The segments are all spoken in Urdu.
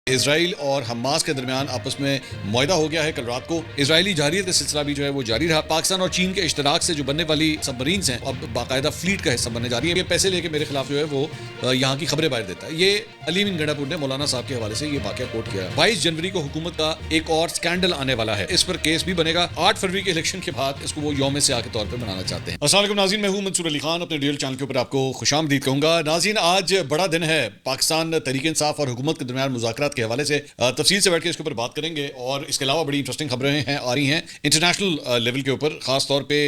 اسرائیل اور حماس کے درمیان آپس میں معاہدہ ہو گیا ہے کل رات کو. اسرائیلی جارحیت کا سلسلہ بھی جو ہے وہ جاری رہا. پاکستان اور چین کے اشتراک سے جو بننے والی سب مرینز ہیں اب باقاعدہ فلیٹ کا حصہ بننے جا رہی ہیں. یہ پیسے لے کے میرے خلاف جو ہے وہ یہاں کی خبریں باہر دیتا ہے. یہ علی امین گنڈا پور نے مولانا صاحب کے حوالے سے یہ واقعہ کوٹ کیا ہے. 22 جنوری کو حکومت کا ایک اور سکینڈل آنے والا ہے. اس پر کیس بھی بنے گا. 8 فروری کے الیکشن کے بعد اس کو وہ یوم سیاہ کے طور پر منانا چاہتے ہیں. السلام علیکم ناظرین, میں ہوں منصور علی خان. اپنے ڈیل چینل کے اوپر آپ کو خوش آمدید کہوں گا. ناظرین, آج بڑا دن ہے. پاکستان تحریک انصاف اور حکومت کے درمیان مذاکرات کے حوالے سے تفصیل سے بیٹھ کے اس کے اوپر بات کریں گے. اور اس کے علاوہ بڑی انٹرسٹنگ خبریں آ رہی ہیں انٹرنیشنل لیول کے اوپر, خاص طور پہ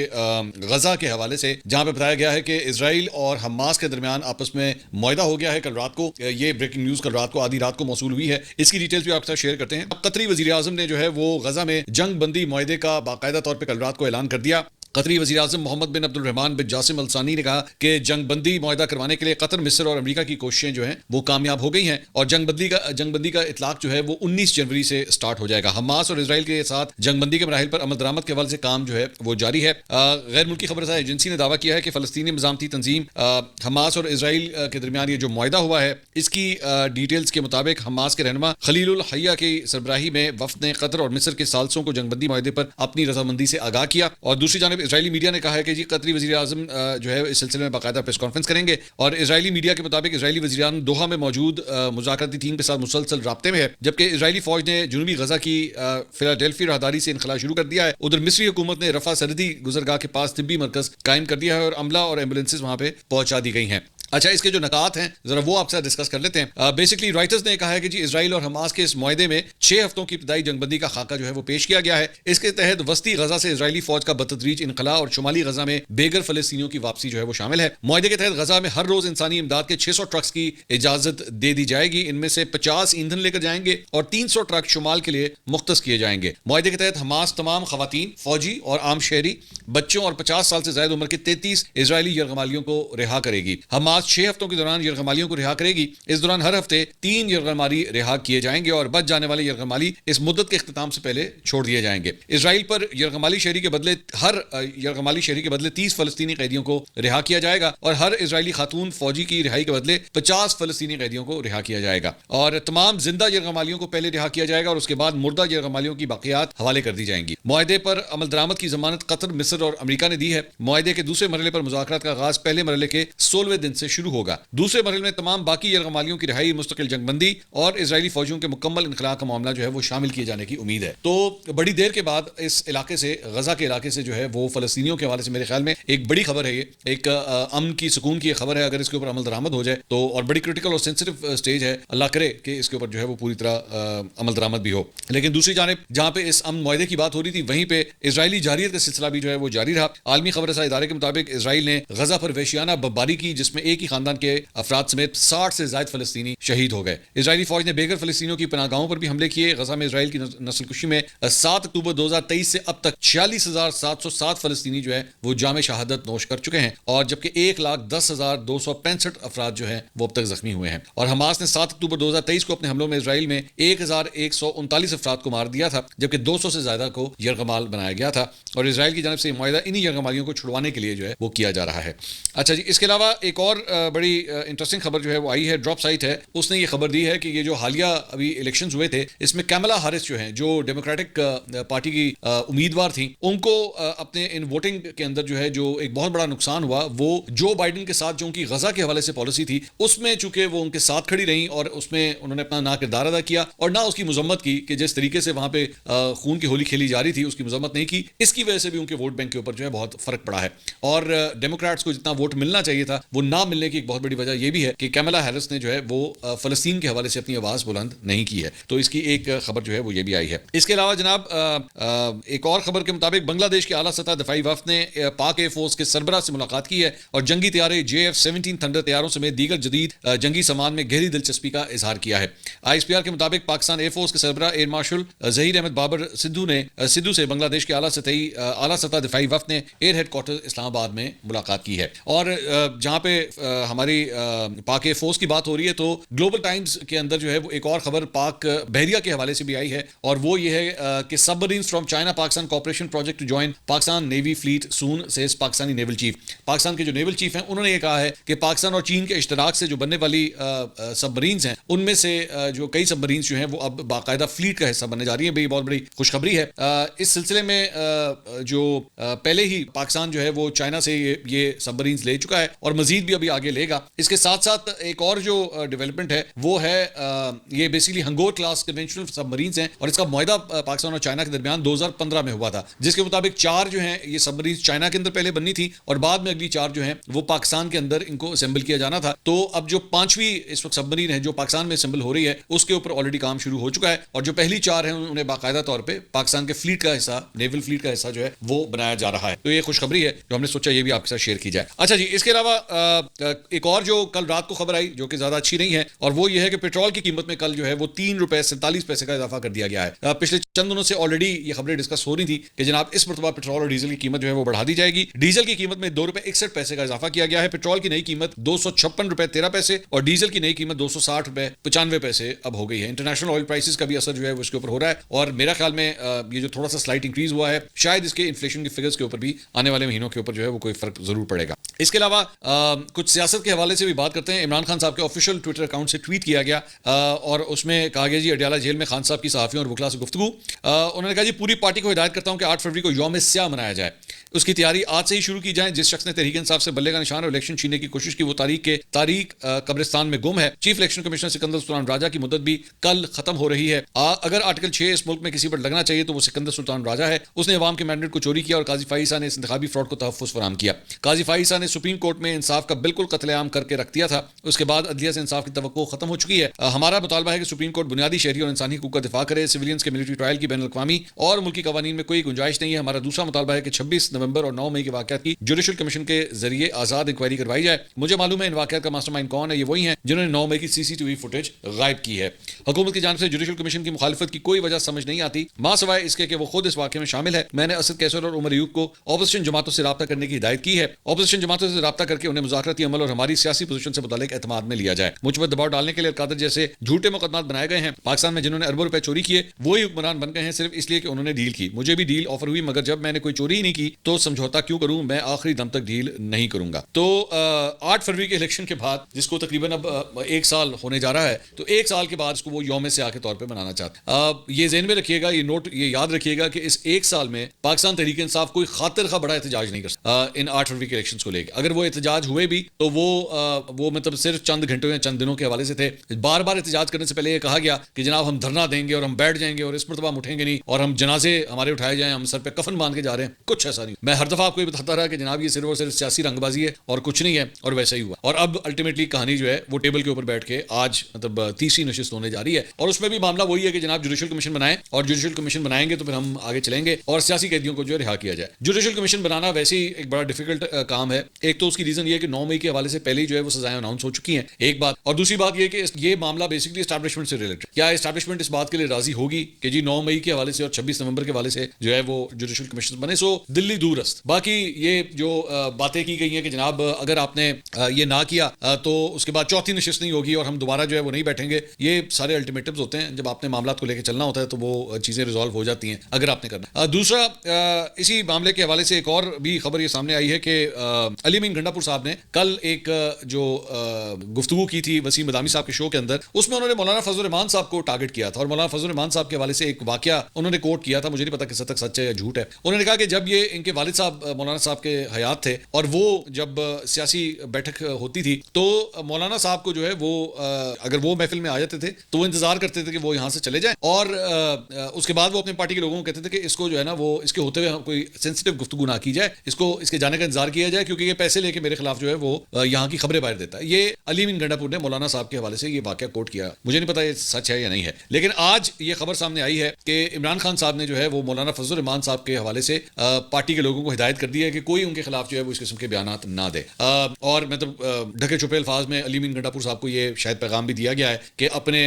غزہ کے حوالے سے, جہاں پہ بتایا گیا ہے کہ اسرائیل اور حماس کے درمیان آپس میں معاہدہ ہو گیا ہے کل رات کو. یہ بریکنگ نیوز کل رات کو آدھی رات کو موصول ہوئی ہے. اس کی ڈیٹیلز بھی آپ کے ساتھ شیئر کرتے ہیں. قطری وزیر اعظم نے جو ہے وہ غزہ میں جنگ بندی معاہدے کا باقاعدہ طور پہ کل رات کو اعلان کر دیا. قطری وزیر اعظم محمد بن عبد الرحمان بن جاسم الثانی نے کہا کہ جنگ بندی معاہدہ کروانے کے لیے قطر, مصر اور امریکہ کی کوششیں جو ہیں وہ کامیاب ہو گئی ہیں اور جنگ بندی کا اطلاق جو ہے وہ 19 جنوری سے سٹارٹ ہو جائے گا. حماس اور اسرائیل کے ساتھ جنگ بندی کے مراحل پر عمل درآمد کے حوالے سے کام جو ہے وہ جاری ہے. غیر ملکی خبررساں ایجنسی نے دعویٰ کیا ہے کہ فلسطینی مزاحمتی تنظیم حماس اور اسرائیل کے درمیان یہ جو معاہدہ ہوا ہے اس کی ڈیٹیلز کے مطابق حماس کے رہنما خلیل الحیہ کی سربراہی میں وفد نے قطر اور مصر کے ثالثوں کو جنگ بندی معاہدے پر اپنی رضامندی سے آگاہ کیا. اور دوسری جانب اسرائیلی میڈیا نے کہا کہ جی قطری وزیر اعظم جو ہے اس سلسلے میں باقاعدہ پریس کانفرنس کریں گے. اور اسرائیلی میڈیا کے مطابق اسرائیلی وزیر اعظم دوحہ میں موجود مذاکراتی ٹیم کے ساتھ مسلسل رابطے میں ہے, جبکہ اسرائیلی فوج نے جنوبی غزہ کی فلاڈیلفی راہداری سے انخلا شروع کر دیا ہے. ادھر مصری حکومت نے رفح سرحدی گزرگاہ کے پاس طبی مرکز قائم کر دیا ہے اور عملہ اور ایمبولینسز وہاں پہ پہنچا دی گئی ہیں. اچھا, اس کے جو نکات ہیں ذرا وہ آپ سے ڈسکس کر لیتے ہیں. بیسکلی رائٹرز نے کہا ہے کہ جی اسرائیل اور حماس کے اس معاہدے میں 6 ہفتوں کی ابتدائی جنگ بندی کا خاکہ جو ہے وہ پیش کیا گیا ہے. اس کے تحت وسطی غزہ سے اسرائیلی فوج کا بتدریج انخلا اور شمالی غزہ میں بے گھر فلسطینیوں کی واپسی جو ہے وہ شامل ہے. معاہدے کے تحت غزہ میں ہر روز انسانی امداد کے 600 ٹرکس کی اجازت دے دی جائے گی. ان میں سے 50 ایندھن لے کر جائیں گے اور 300 ٹرک شمال کے لیے مختص کیے جائیں گے. معاہدے کے تحت حماس تمام خواتین, فوجی اور عام شہری, بچوں اور 50 سال سے زائد عمر کے 33 اسرائیلی یرغمالیوں کو رہا کرے گی. حماس 6 ہفتوں کے دوران یرغمالیوں کو رہا کرے گی. اس دوران ہر ہفتے 3 یرغمالی رہا کیے جائیں گے اور بچ جانے والے یرغمالی اس مدت کے اختتام سے پہلے چھوڑ دیے جائیں گے. اسرائیل پر یرغمالی شہری کے بدلے 30 فلسطینی قیدیوں کو رہا کیا جائے گا اور ہر اسرائیلی خاتون فوجی کی رہائی کے بدلے 50 فلسطینی قیدیوں کو رہا کیا جائے گا. اور تمام زندہ یرغمالیوں کو پہلے رہا کیا جائے گا اور اس کے بعد مردہ یرغمالیوں کی باقیات حوالے کر دی جائیں گی. معاہدے پر عمل درآمد کی ضمانت قطر, مصر اور امریکہ نے دی ہے. معاہدے کے دوسرے مرحلے پر مذاکرات کا آغاز پہلے مرحلے کے 16ویں دن سے شروع ہوگا. دوسرے مرحلے میں تمام باقی یرغمالیوں کی رہائی, مستقل جنگ بندی اور اسرائیلی فوجیوں کے مکمل انخلاء کا معاملہ جو ہے وہ شامل کیے جانے کی امید ہے. تو بڑی دیر کے بعد اس علاقے سے, غزہ کے علاقے سے جو ہے وہ فلسطینیوں کے حوالے سے میرے خیال میں ایک بڑی خبر ہے. یہ ایک امن کی, سکون کی خبر ہے. اگر اس کے اوپر عمل درآمد ہو جائے تو, اور بڑی کرٹیکل اور سینسٹیو سٹیج ہے, اللہ کرے کہ اس کے اوپر جو ہے وہ پوری طرح عمل درآمد بھی ہو. لیکن دوسری جانب جہاں پہ اس امن معاہدے کی بات ہو رہی تھی وہیں پہ اسرائیلی جارحیت کا سلسلہ بھی جو ہے وہ جاری رہا. عالمی خبر رساں ادارے کے مطابق اسرائیل نے غزہ پر وحشیانہ بمباری کی جس میں ایک ہی خاندان کے افراد سمیت 60 سے زائد فلسطینی شہید ہو گئے. اسرائیلی فوج نے بے گھر فلسطینیوں کی پناہ گاہوں پر بھی حملے کیے. غزہ میں اسرائیل کی نسل کشی میں 7 اکتوبر 2023 سے اب تک 46,707 فلسطینی جو ہے وہ جام شہادت نوش کر چکے ہیں اور جبکہ 1,10,265 افراد جو ہیں وہ اب تک زخمی ہوئے ہیں. اور حماس نے 7 اکتوبر 2023 کو اپنے حملوں میں اسرائیل میں 1,139 افراد کو مار دیا تھا, جبکہ 200 سے زیادہ کو یرغمال بنایا گیا تھا. اور اسرائیل کی جانب سے یہ معاہدہ انہی یرغمالیوں کو چھڑوانے کے لیے جو ہے وہ کیا جا رہا ہے. اچھا جی, اس کے علاوہ ایک اور بڑی انٹرسٹنگ خبر جو ہے وہ آئی ہے. ڈراپ سائٹ ہے, اس نے یہ خبر دی ہے کہ یہ جو حالیہ ابھی الیکشنز ہوئے تھے اس میں کیملا ہیرس جو ہیں, جو ڈیموکریٹک پارٹی کی امیدوار تھیں, ان کو اپنے ان ووٹنگ کے اندر جو ہے جو ایک بہت بڑا نقصان ہوا وہ جو بائیڈن کے ساتھ جو ان کی غزہ کے حوالے سے پالیسی تھی اس میں چونکہ وہ ان کے ساتھ کھڑی رہیں اور اس میں انہوں نے اپنا نہ کردار ادا کیا اور نہ اس کی مذمت کی کہ جس طریقے سے وہاں پہ خون کی ہولی کھیلی جا رہی تھی اس کی مذمت نہیں کی. اس کی وجہ سے بھی ان کے ووٹ بینک کے اوپر جو ہے بہت فرق پڑا ہے اور ڈیموکریٹس کو جتنا ووٹ ملنا چاہیے تھا وہ نہ ملنے کی ایک بہت بڑی وجہ یہ بھی ہے کہ کیملا ہیرس نے جو ہے وہ فلسطین کے حوالے سے اپنی آواز بلند نہیں کی ہے. تو اس کی ایک خبر جو ہے وہ یہ بھی آئی ہے. اس کے علاوہ جناب ایک اور خبر کے مطابق بنگلہ دیش کے اعلیٰ سطح دفاعی وفد نے پاک ایئر فورس کے سربراہ سے ملاقات کی ہے اور جنگی طیارے JF-17 تھنڈر طیاروں سمیت دیگر جدید جنگی سامان میں گہری دلچسپی کا اظہار کیا ہے. ISPR کے مطابق پاکستان ایئر فورس کے سربراہ ایئر مارشل ظہیر احمد بابر سدھو سے بنگلہ دیش کے اعلیٰ سطح دفاعی وفد نے ایئر ہیڈ کوارٹر اسلام آباد میں ملاقات کی ہے. اور جہاں پہ ہماری پاک فوز کی بات ہو رہی ہے تو گلوبل ٹائمز کے اندر جو ہے وہ ایک اور خبر پاک بحریہ کے حوالے سے بھی آئی ہے, اور وہ یہ ہے کہ submarines from China Pakistan cooperation project to join Pakistan navy fleet soon says Pakistani naval chief. Pakistan کے جو نیول چیف ہیں انہوں نے یہ کہا ہے کہ پاکستان اور چین کے اشتراک سے جو بننے والی سب مرینز ہیں ان میں سے جو کئی سب مرینز جو ہیں وہ اب باقاعدہ فلیٹ کا حصہ بننے جا رہی ہیں. یہ بہت بڑی خوشخبری ہے. اس سلسلے میں جو پہلے ہی پاکستان جو ہے وہ چائنا سے یہ سب مرینز لے چکا ہے اور مزید بھی ابھی آگے لے گا. اس کے ساتھ ساتھ ایک اور جو ڈیولپمنٹ ہے وہ ہے یہ بیسیکلی ہنگور کلاس کنونشنل سب مرینز ہیں, اور اس کا معاہدہ پاکستان اور چائنا کے درمیان 2015 میں ہوا تھا, جس کے مطابق 4 جو ہیں یہ سب مرینز چائنا کے اندر پہلے بننی تھی اور بعد میں اگلی 4 جو ہیں وہ پاکستان کے اندر ان کو اسمبل کیا جانا تھا. تو اب جو 5ویں اس وقت سب مرین ہے جو پاکستان میں اسمبل ہو رہی ہے اس کے اوپر آلریڈی کام شروع ہو چکا ہے, اور جو پہلی 4 ہیں انہیں باقاعدہ طور پہ پاکستان کے فلیٹ کا حصہ, نیول فلیٹ کا حصہ جو ہے وہ بنایا جا رہا ہے. تو یہ خوشخبری ہے جو ہم نے سوچا یہ بھی آپ کے ساتھ شیئر کی جائے. اچھا جی, اس کے علاوہ ایک اور جو کل رات کو خبر آئی جو کہ زیادہ اچھی نہیں ہے, اور وہ یہ ہے کہ پیٹرول کی قیمت میں کل جو ہے وہ 3 روپے 47 پیسے کا اضافہ کر دیا گیا ہے. پچھلے چند دنوں سے آلریڈی یہ خبریں ڈسکس ہو رہی تھی کہ جناب اس مرتبہ پیٹرول اور ڈیزل کی قیمت جو ہے وہ بڑھا دی جائے گی. ڈیزل کی قیمت میں 2 روپے 61 پیسے کا اضافہ کیا گیا ہے. پیٹرول کی نئی قیمت 256 روپے 13 پیسے اور ڈیزل کی نئی قیمت 260 روپے 95 پیسے اب ہو گئی ہے. انٹرنیشنل آئل پرائسز کا بھی اثر جو ہے وہ اس کے اوپر ہو رہا ہے, اور میرا خیال میں یہ جو تھوڑا سا سلائٹ انکریز ہوا ہے شاید اس کے انفلیشن کے فگرز کے اوپر بھی آنے والے مہینوں کے اوپر جو ہے وہ کوئی فرق ضرور پڑے گا. اس کے علاوہ کچھ سیاست کے حوالے سے بھی بات کرتے ہیں. عمران خان صاحب کے آفیشیل ٹویٹر اکاؤنٹ سے ٹویٹ کیا گیا اور اس میں کہا گیا جی اڈیالہ جیل میں خان صاحب کی صحافیوں اور وکلا سے گفتگو. انہوں نے کہا جی پوری پارٹی کو ہدایت کرتا ہوں کہ 8 فروری کو یوم سیاہ منایا جائے, اس کی تیاری آج سے ہی شروع کی جائے. جس شخص نے تحریک انصاف سے بلے کا نشان اور الیکشن چھیننے کی کوشش کی وہ تاریخ قبرستان میں گم ہے. چیف الیکشن کمشنر سکندر سلطان راجہ کی مدت بھی کل ختم ہو رہی ہے. اگر آرٹیکل 6 اس ملک میں کسی پر لگنا چاہیے تو وہ سکندر سلطان راجہ ہے. اس نے عوام کے مینڈیٹ کو چوری کیا اور قاضی فائز نے اس انتخابی فراڈ کو تحفظ فراہم کیا. قاضی فائز نے سپریم کورٹ میں انصاف کا بالکل قتل عام کر کے رکھ دیا تھا. اس کے بعد عدلیہ سے انصاف کی توقع ختم ہو چکی ہے. ہمارا مطالبہ ہے کہ سپریم کورٹ بنیادی شہری اور انسانی حقوق کا دفاع کرے. سویلینز کے ملٹری ٹرائل کی بین الاقوامی اور ملکی قوانین میں کوئی گنجائش نہیں ہے. ہمارا دوسرا مطالبہ ہے کہ 26 نومبر اور 9 مئی کے واقعات کی جوڈیشل کمیشن کے ذریعے آزاد انکوائری کروائی جائے. مجھے معلوم ہے ان واقعات کا ماسٹر مائنڈ کون ہے. یہ وہی ہیں جنہوں نے 9 مئی کی CCTV فوٹیج غائب کی ہے. حکومت کی جانب سے جوڈیشل کمیشن کی مخالفت کی کوئی وجہ سمجھ نہیں آتی ماں سوائے اس کے کہ وہ خود اس واقعے میں شامل ہے. میں نے اسد کیسر اور عمر ایوب کو اپوزیشن جماعتوں سے رابطہ کرنے کی ہدایت کی ہے. اپوزیشن جماعتوں سے رابطہ کر کے انہیں مذاکراتی عمل اور ہماری سیاسی پوزیشن سے متعلق اعتماد میں لیا جائے. مجھ پر دباؤ ڈالنے کے لیے القادر جیسے جھوٹے مقدمات بنائے گئے ہیں. پاکستان میں جنہوں نے اربوں روپے چوری کیے وہی حکمران بن گئے ہیں صرف اس لیے کہ انہوں نے ڈیل کی. مجھے بھی ڈیل آفر ہوئی مگر جب میں نے کوئی چوری ہی نہیں کی تو سمجھوتا کیوں کروں. میں آخری دم تک ڈیل نہیں کروں گا. تو 8 فروری کے الیکشن کے بعد جس کو تقریباً اب 1 سال ہونے جا رہا ہے تو 1 سال کے بعد اس کو وہ یوم سیاہ کے طور پہ منانا چاہتے ہیں. یہ ذہن میں رکھیے گا, یہ یاد رکھیے گا کہ اس 1 سال میں پاکستان تحریک انصاف کوئی خاطر خواہ بڑا احتجاج نہیں کر سکتا ان 8 فروری کے الیکشنز کو لے کے. اگر وہ احتجاج ہوئے بھی تو وہ مطلب صرف چند گھنٹوں یا چند دنوں کے حوالے سے تھے. بار بار احتجاج کرنے سے پہلے یہ کہا گیا کہ جناب ہم دھرنا دیں گے اور ہم بیٹھ جائیں گے اور اس مرتبہ ہم اٹھیں گے نہیں اور ہم جنازے ہمارے اٹھائے جائیں, ہم سر پہ کفن باندھ کے جا رہے ہیں. کچھ ایسا نہیں. میں ہر دفعہ آپ کو یہ بتاتا رہا کہ جناب یہ صرف اور صرف سیاسی رنگ بازی ہے اور کچھ نہیں ہے, اور ویسا ہی ہوا. اور اب الٹیمیٹلی کہانی جو ہے وہ ٹیبل کے اوپر بیٹھ کے آج مطلب تیسری نشست ہونے جا رہی ہے, اور اس میں بھی معاملہ وہی ہے کہ جناب جوڈیشل کمیشن بنائیں, اور جوڈیشل کمیشن بنائیں گے تو پھر ہم آگے چلیں گے اور سیاسی قیدیوں کو جو ہے رہا کیا جائے. جوڈیشل کمیشن بنانا ویسے ہی ایک بڑا ڈیفیکلٹ کام ہے. ایک تو اس کی ریزن یہ ہے کہ 9 مئی کے حوالے سے پہلے ہی جو ہے وہ سزائیں اناؤنس ہو چکی ہیں, ایک بات. اور دوسری بات یہ کہ یہ معاملہ بیسکلی اسٹیبلشمنٹ سے ریلیٹڈ. کیا اسٹیبلشمنٹ اس بات کے لیے راضی ہوگی کہ جی 9 مئی کے حوالے سے اور 26 نومبر کے حوالے سے جو ہے وہ جوڈیشل کمیشن بنے. سو دلی دور است. باقی یہ جو باتیں کی گئی ہیں کہ جناب اگر آپ نے یہ نہ کیا تو اس کے بعد چوتھی نشست نہیں ہوگی اور ہم دوبارہ جو ہے وہ نہیں بیٹھیں گے, یہ سارے الٹیمیٹمز ہوتے ہیں. جب آپ نے معاملات کو لے کے چلنا ہوتا ہے تو وہ چیزیں ریزالو ہو جاتی ہیں اگر آپ نے کرنا. دوسرا اسی معاملے کے حوالے سے ایک اور بھی خبر یہ سامنے آئی ہے کہ علی امین گنڈا پور صاحب نے کل ایک جو گفتگو کی تھی وسیم مدامی صاحب کے شو کے اندر, اس میں انہوں نے مولانا فضل الرحمان صاحب کو ٹارگٹ کیا تھا, اور مولانا فضل الرحمان صاحب کے حوالے سے ایک واقعہ انہوں نے کوٹ کیا تھا. مجھے نہیں پتا کس حد تک سچ ہے یا جھوٹ ہے. انہوں نے کہا کہ جب یہ ان کے والد صاحب مولانا صاحب کے حیات تھے اور وہ جب سیاسی بیٹھک ہوتی تھی تو مولانا صاحب کو جو ہے وہ اگر وہ محفل میں آ جاتے تھے تو وہ انتظار کرتے تھے کہ وہ یہاں سے چلے جائیں, اور اس کے بعد وہ اپنے پارٹی کے لوگوں کو کہتے تھے کہ اس کو جو ہے نا وہ اس کے ہوتے ہوئے کوئی سینسیٹیو گفتگو نہ کی جائے, اس کے جانے کا انتظار کیا جائے کیونکہ یہ پیسے لے کے میرے خلاف جو ہے وہ یہاں کی خبریں باہر دیتا ہے. یہ علی امین گنڈا پور نے مولانا صاحب کے حوالے سے یہ واقعہ کوٹ کیا. مجھے نہیں پتا یہ سچ ہے یا نہیں ہے, لیکن آج یہ خبر سامنے آئی ہے کہ عمران خان صاحب نے جو ہے وہ مولانا فضل الرحمان صاحب کے حوالے سے پارٹی کے لوگوں کو ہدایت کر دی ہے کہ کوئی ان کے خلاف جو ہے وہ اس قسم کے بیانات نہ دے. اور مطلب ڈھکے چھپے الفاظ میں علی امین گنڈا پور صاحب کو یہ شاید پیغام بھی دیا گیا ہے کہ اپنے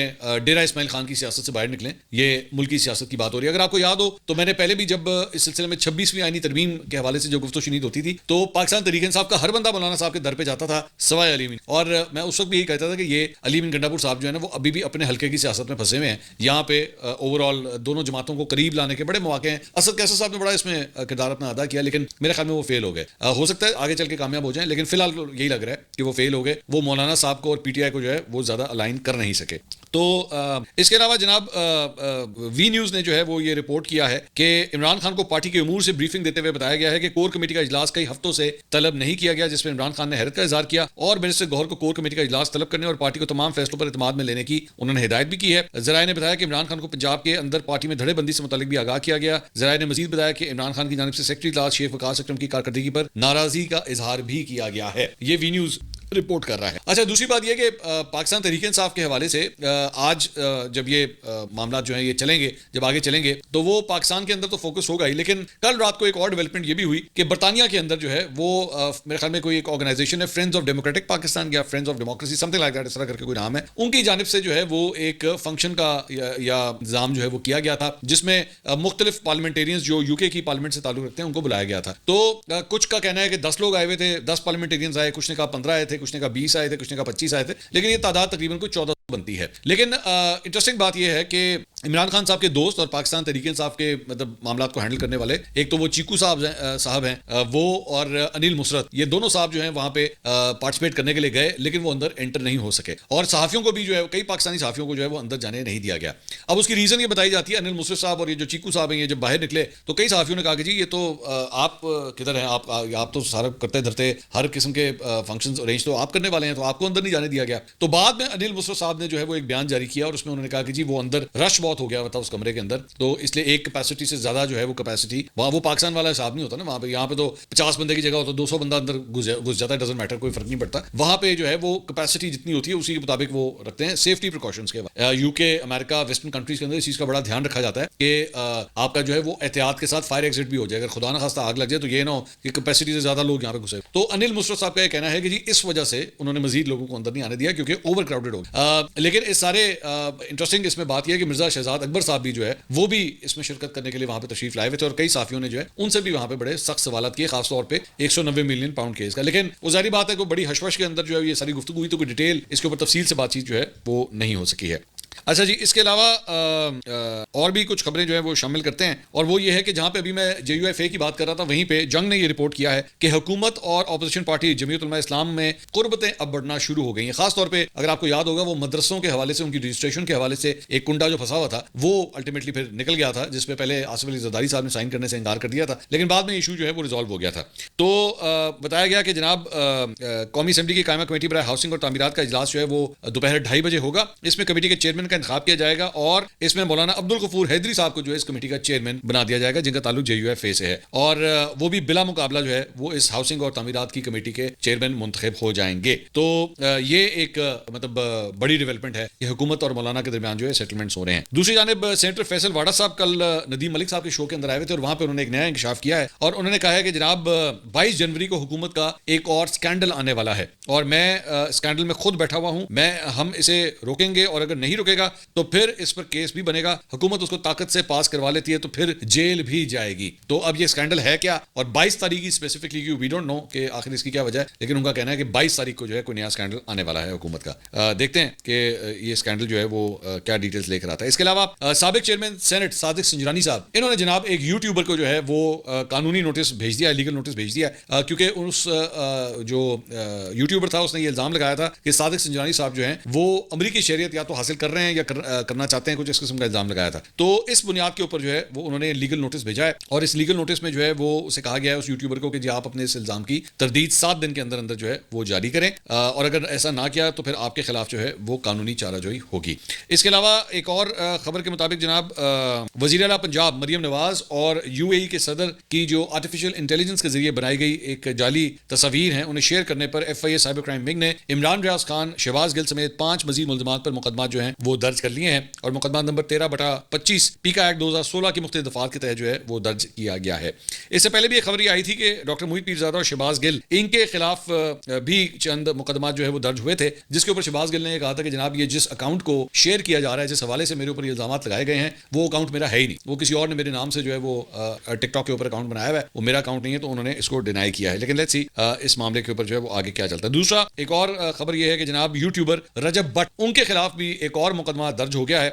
ڈیرہ اسماعیل خان کی سیاست سے باہر نکلیں. یہ ملکی سیاست کی بات ہو رہی ہے. اگر آپ کو یاد ہو تو میں نے پہلے بھی جب اس سلسلے میں 26ویں آئینی ترمیم کے حوالے سے جو گفت و شنید ہوتی تھی تو پاکستان تحریک انصاف کا ہر بندہ مولانا صاحب کے در پہ جاتا تھا سوائے علی امین. اور میں اس وقت بھی یہی کہتا تھا کہ یہ علی امین گنڈا پور صاحب جو ہے نا وہ ابھی بھی اپنے حلقے کی سیاست میں پھنسے ہوئے ہیں. یہاں پہ اوور آل دونوں جماعتوں کو قریب لانے کے بڑے مواقع ہیں. اسد کیسر صاحب نے بڑا اس میں کردار اپنا ادا کیا لیکن میرے خیال میں وہ فیل ہو گئے. ہو سکتا ہے آگے چل کے کامیاب ہو جائیں لیکن فی الحال یہی لگ رہا ہے کہ وہ فیل ہو گئے. وہ مولانا صاحب کو اور پی ٹی آئی کو جو ہے وہ زیادہ الائن کر نہیں سکے. تو اس کے علاوہ جناب وی نیوز نے جو ہے وہ یہ رپورٹ کیا ہے کہ عمران خان کو پارٹی کے امور سے بریفنگ دیتے ہوئے بتایا گیا ہے کہ کور کمیٹی کا اجلاس کئی ہفتوں سے طلب نہیں کیا گیا, جس میں عمران خان نے حیرت کا اظہار کیا اور منسٹر گوہر کو کور کمیٹی کا اجلاس طلب کرنے اور پارٹی کو تمام فیصلوں پر اعتماد میں لینے کی انہوں نے ہدایت بھی کی ہے. ذرائع نے بتایا کہ عمران خان کو پنجاب کے اندر پارٹی میں دھڑے بندی سے متعلق بھی آگاہ کیا گیا. ذرائع نے مزید بتایا کہ عمران خان کی جانب سے سیکرٹری اجلاس شیخ وقاص اکرم کی کارکردگی پر ناراضی کا اظہار بھی کیا گیا ہے. یہ وی نیوز رپورٹ کر رہا ہے. اچھا, دوسری بات یہ کہ پاکستان تحریک انصاف کے حوالے سے آج جب یہ معاملات جو ہیں یہ چلیں گے, جب آگے چلیں گے تو وہ پاکستان کے اندر تو فوکس ہوگا ہی, لیکن کل رات کو ایک اور ڈیولپمنٹ یہ بھی ہوئی کہ برطانیہ کے اندر جو ہے وہ میرے خیال میں کوئی ایک آرگنائزیشن ہے فرینڈز آف ڈیموکریٹک پاکستان یا friends of democracy something like that, اس طرح کر کے کوئی نام ہے, ان کی جانب سے جو ہے وہ ایک فنکشن کا یا نظام جو ہے وہ کیا گیا تھا جس میں مختلف پارلیمنٹیرینز جو یو کے کی پارلیمنٹ سے تعلق رکھتے ہیں ان کو بلایا گیا تھا. تو کچھ کا کہنا ہے کہ 10 لوگ آئے ہوئے تھے, 10 پارلیمنٹیرینز آئے, کچھ نے کہا 15 آئے تھے, کچھ نے کہا 20 آئے تھے, کچھ نے کہا 25 آئے تھے, لیکن یہ تعداد تقریباً کوئی 14 بنتی ہے. لیکن انٹرسٹنگ بات یہ ہے کہ عمران خان صاحب کے دوست اور پاکستان تحریک انصاف کے مطلب معاملات کو ہینڈل کرنے والے ایک تو وہ چیکو صاحب ہیں وہ اور انل مسرت, یہ دونوں صاحب جو ہیں وہاں پہ پارٹیسپیٹ کرنے کے لیے گئے لیکن وہ اندر انٹر نہیں ہو سکے. اور صحافیوں کو بھی جو ہے کئی پاکستانی صحافیوں کو جو ہے وہ اندر جانے نہیں دیا گیا. اب اس کی ریزن یہ بتائی جاتی ہے انل مسرت صاحب اور یہ جو چیکو صاحب ہیں یہ جب باہر نکلے تو کئی صحافیوں نے کہا کہ جی یہ تو آپ کدھر ہیں, آپ تو سارا کرتے دھرتے ہر قسم کے فنکشنز ارینج تو آپ کرنے والے ہیں, تو آپ کو اندر نہیں جانے دیا گیا. تو بعد میں انل مسرت صاحب نے جو ہے وہ ایک بیان جاری کیا اور اس میں انہوں نے کہا کہ جی وہ اندر رش بہت ہو گیا تھا اس کمرے کے اندر, تو اس لیے ایک کیپیسٹی سے زیادہ جو ہے وہ کیپیسٹی وہاں, وہ پاکستان والا حساب نہیں ہوتا نا وہاں پہ. یہاں پہ تو 50 بندے کی جگہ ہو تو 200 بندہ اندر گھس جاتا ہے, ڈزنٹ میٹر, کوئی فرق نہیں پڑتا. وہاں پہ جو ہے وہ کیپیسٹی جتنی ہوتی ہے اسی کے مطابق وہ رکھتے ہیں سیفٹی پریکاشنز کے. یو کے, امریکہ, ویسٹرن کنٹریز کے اندر اس چیز کا بڑا دھیان رکھا جاتا ہے کہ آپ کا جو ہے وہ احتیاط کے ساتھ فائر ایگزٹ بھی ہو جائے, اگر خدا نہ خواستہ آگ لگ جائے تو یہ نہ ہو کہ کیپیسٹی سے زیادہ لوگ یہاں پہ گھسے. تو انل مسرت صاحب کا یہ کہنا ہے کہ جی اس وجہ سے انہوں نے مزید لوگوں کو اندر نہیں آنے دیا کیونکہ اوور کراؤڈڈ ہو. لیکن اس سارے انٹرسٹنگ اس میں بات یہ ہے کہ مرزا شہزاد اکبر صاحب بھی جو ہے وہ بھی اس میں شرکت کرنے کے لیے وہاں پہ تشریف لائے ہوئے تھے اور کئی صحافیوں نے جو ہے ان سے بھی وہاں پہ بڑے سخت سوالات کیے, خاص طور پہ 190 ملین پاؤنڈ کیس کا. لیکن وہ ظاہری بات ہے کہ بڑی حشوش کے اندر جو ہے یہ ساری گفتگو ہوئی تو کوئی ڈیٹیل اس کے اوپر تفصیل سے بات چیت جو ہے وہ نہیں ہو سکی ہے. اچھا جی, اس کے علاوہ اور بھی کچھ خبریں جو ہیں وہ شامل کرتے ہیں اور وہ یہ ہے کہ جہاں پہ ابھی میں جے یو ایف اے کی بات کر رہا تھا وہیں پہ جنگ نے یہ رپورٹ کیا ہے کہ حکومت اور اپوزیشن پارٹی جمعیت علماء اسلام میں قربتیں اب بڑھنا شروع ہو گئی ہیں. خاص طور پہ اگر آپ کو یاد ہوگا وہ مدرسوں کے حوالے سے ان کی رجسٹریشن کے حوالے سے ایک کنڈا جو پھنسا ہوا تھا وہ الٹیمیٹلی پھر نکل گیا تھا, جس پہ پہلے آصف علی زرداری صاحب نے سائن کرنے سے انکار کر دیا تھا لیکن بعد میں ایشو جو ہے وہ ریزالو ہو گیا تھا. تو بتایا گیا کہ جناب قومی اسمبلی کی قائمہ کمیٹی برائے ہاؤسنگ اور تعمیرات کا اجلاس جو ہے وہ دوپہر 2:30 بجے ہوگا. اس میں کمیٹی کے چیئرمین کا انتخاب کیا جائے گا اور اس میں مولانا عبدالغفور حیدری صاحب کو جو ہے اس کمیٹی کا چیئرمین بنا دیا جائے گا جن کا تعلق جے یو ایف اے سے ہے, اور وہ بھی بلا مقابلہ جو ہے وہ اس ہاؤسنگ اور تعمیرات کی کمیٹی کے چیئرمین منتخب ہو جائیں گے. تو یہ ایک مطلب بڑی ڈیولپمنٹ ہے کہ حکومت اور مولانا کے درمیان جو ہے سیٹلمنٹس ہو رہے ہیں. دوسری جانب سینیٹر فیصل واڈا صاحب کل ندیم ملک صاحب کے شو کے اندر آئے ہوئے تھے اور وہاں پہ انہوں نے ایک نیا انکشاف کیا ہے اور انہوں نے کہا ہے کہ جناب 22 جنوری کو حکومت کا ایک اور اسکینڈل آنے والا ہے اور میں اسکینڈل میں خود بیٹھا ہوا ہوں, ہم اسے روکیں گے اور اگر نہیں روکے گا تو پھر اس پر کیس بھی بنے گا, حکومت اس کو طاقت سے پاس کروا لیتی ہے تو پھر جیل بھی جائے گی. تو اب یہ اسکینڈل ہے کیا اور 22 تاریخ کی اسپیسیفکلی وی ڈونٹ نو کہ آخر اس کی کیا وجہ ہے, لیکن ان کا کہنا ہے کہ 22 تاریخ کو جو ہے کوئی نیا اسکینڈل آنے والا ہے حکومت کا. دیکھتے ہیں کہ یہ اسکینڈل جو ہے وہ کیا ڈیٹیلز لے کر آتا ہے. اس کے علاوہ سابق چیئرمین سینٹ صادق سنجرانی صاحب, انہوں نے جناب ایک یوٹیوبر کو جو ہے وہ قانونی نوٹس بھیج دیا, لیگل نوٹس بھیج دیا کیونکہ اس جو یوٹیوبر تھا اس نے یہ الزام لگایا تھا کہ صادق سنجرانی صاحب جو ہیں وہ امریکی شہریت یا تو حاصل کر رہے ہیں یا کرنا چاہتے ہیں, کچھ اس قسم کا الزام لگایا تھا. تو اس بنیاد کے اوپر جو ہے وہ انہوں نے لیگل نوٹس بھیجا ہے اور اس لیگل نوٹس میں جو ہے وہ اسے کہا گیا ہے اس یوٹیوبر کو کہ جی آپ اپنے اس الزام کی تردید 7 دن کے اندر اندر جو ہے وہ جاری کریں اور اگر ایسا نہ کیا تو پھر آپ کے خلاف جو ہے وہ قانونی چارہ جوئی ہوگی. اس کے علاوہ ایک اور خبر کے مطابق جناب وزیر اعلیٰ پنجاب مریم نواز اور یو اے ای کے صدر کی جو آرٹیفیشل انٹیلیجنس کے ذریعے بنائی گئی ایک جعلی تصاویر ہیں انہیں شیئر کرنے پر F I A cyber crime wing نے عمران ریاض خان, شہباز گل سمیت 5 مزید ملزمان پر مقدمات جو ہیں وہ وہ درج کر لیے ہیں اور مقدمہ نمبر 13/25 پیکا ایکٹ 2016 کی مختلف دفعات کے تحت جو ہے وہ درج کیا گیا ہے. اس سے پہلے بھی ایک خبر یہ آئی تھی کہ ڈاکٹر محیط پیرزادہ اور شہباز گل ان کے خلاف بھی چند مقدمات جو ہے وہ درج ہوئے تھے, جس کے اوپر شہباز گل نے یہ کہا تھا کہ جناب یہ جس اکاؤنٹ کو شیئر کیا جا رہا ہے, جس حوالے سے میرے اوپر یہ الزامات لگائے گئے ہیں, وہ اکاؤنٹ میرا ہے ہی نہیں, وہ کسی اور نے میرے نام سے جو ہے وہ ٹک ٹاک کے اوپر اکاؤنٹ بنایا ہوا ہے, وہ میرا اکاؤنٹ نہیں ہے, تو انہوں نے اس کو ڈینائی کیا ہے. لیکن لیٹس سی اس معاملے کے اوپر جو ہے وہ آگے کیا چلتا ہے. دوسرا ایک اور خبر یہ ہے کہ جناب یوٹیوبر رجب بٹ ان کے خلاف بھی ایک اور مقدمہ درج ہو گیا ہے.